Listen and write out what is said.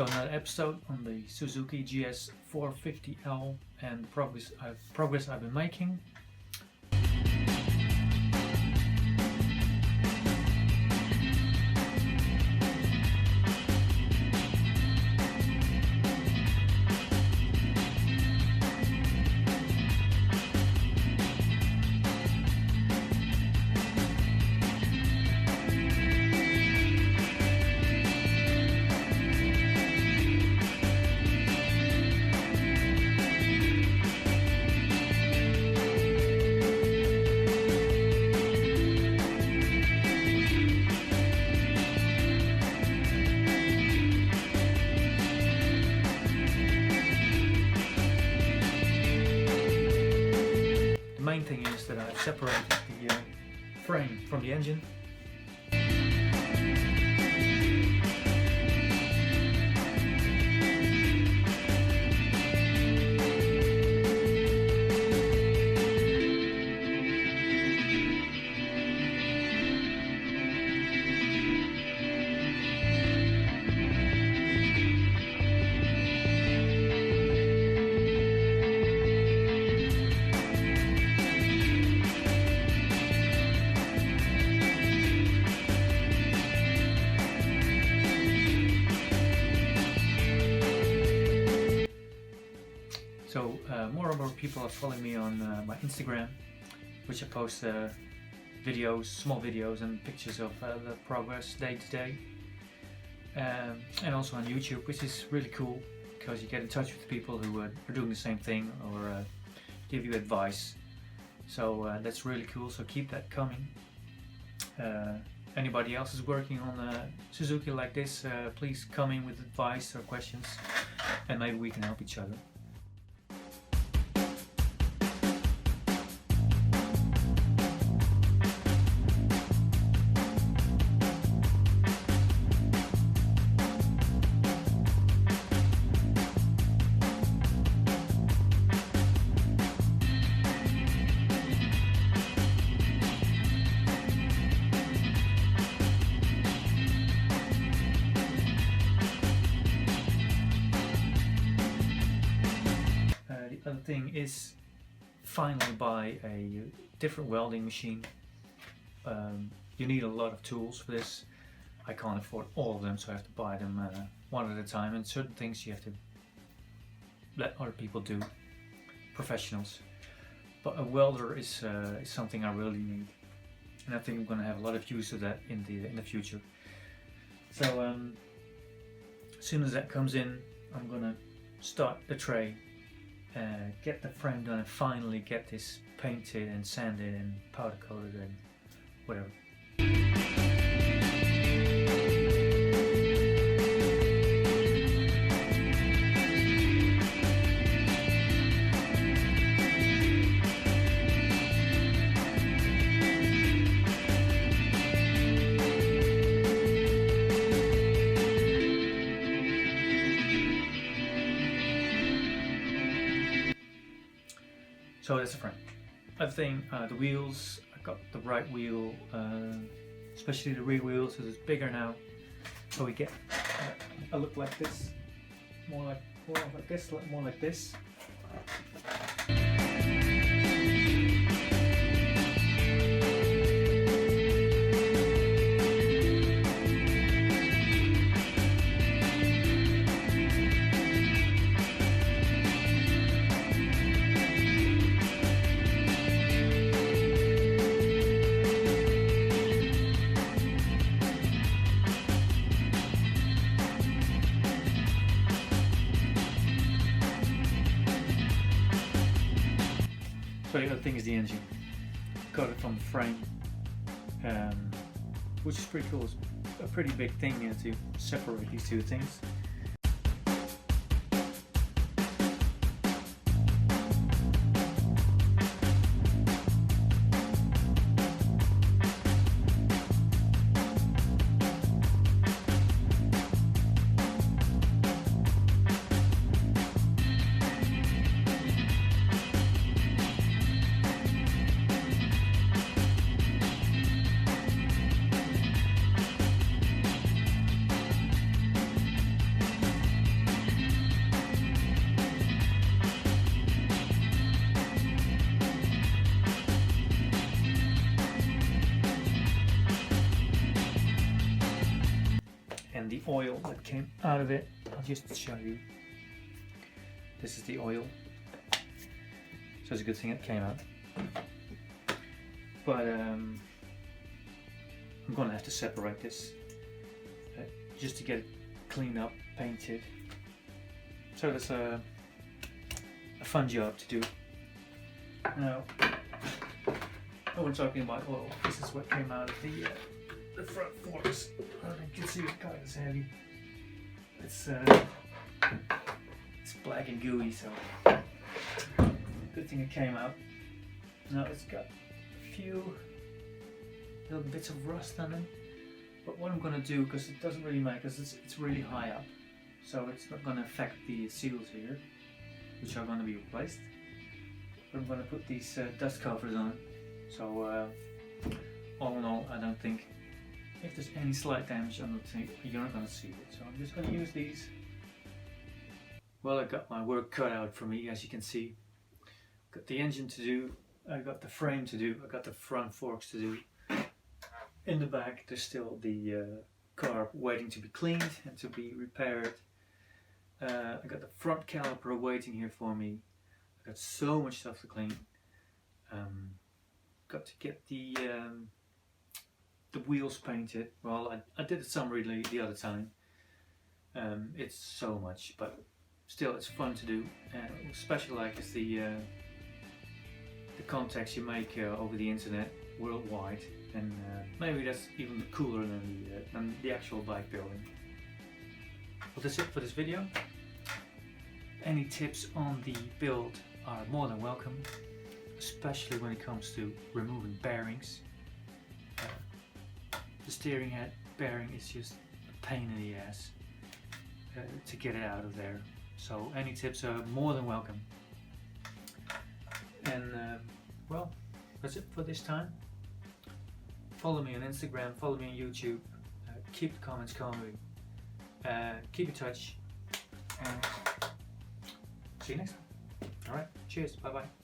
So another episode on the Suzuki GS450L and progress I've been making. The main thing is that I've separated the frame from the engine. So more and more people are following me on my Instagram, which I post videos, small videos and pictures of the progress day to day, and also on YouTube, which is really cool because you get in touch with people who are doing the same thing or give you advice. So that's really cool, so keep that coming. Anybody else is working on a Suzuki like this, please come in with advice or questions and maybe we can help each other. The other thing is finally buy a different welding machine. You need a lot of tools for this. I can't afford all of them, so I have to buy them one at a time, and certain things you have to let other people do, professionals. But a welder is something I really need, and I think I'm going to have a lot of use of that in the future. So as soon as that comes in, I'm going to start the tray, get the frame done, and finally get this painted and sanded and powder coated and whatever. So that's the frame. Other thing, the wheels. I got the right wheel, especially the rear wheel, so it's bigger now. So we get a look like this, more like this. So the other thing is the engine. Got it from the frame, which is pretty cool. It's a pretty big thing to separate these two things. the oil that came out of it. I'll just show you. This is the oil. So it's a good thing it came out. But I'm gonna have to separate this just to get it cleaned up, painted. So that's a fun job to do. Now, when we're talking about oil, this is what came out of the front forks. You can see it's kind of heavy. It's black and gooey, so good thing it came out. Now it's got a few little bits of rust on it. But what I'm going to do, because it doesn't really matter, because it's really high up, so it's not going to affect the seals here, which are going to be replaced. But I'm going to put these dust covers on it. So all in all, I don't think if there's any slight damage, you're not going to see it. So I'm just going to use these. Well, I got my work cut out for me, as you can see. Got the engine to do, I got the frame to do, I got the front forks to do. In the back there's still the car waiting to be cleaned and to be repaired. I got the front caliper waiting here for me. I got so much stuff to clean. Got to get the wheels painted. Well, I did it summary the other time. It's so much, but still it's fun to do. What I especially like is the contacts you make over the internet worldwide, and maybe that's even cooler than the actual bike building. Well, that's it for this video. Any tips on the build are more than welcome, especially when it comes to removing bearings. The steering head bearing is just a pain in the ass to get it out of there. So any tips are more than welcome. And well, that's it for this time. Follow me on Instagram, follow me on YouTube, keep the comments coming, keep in touch, and see you next time. Alright, cheers, bye bye.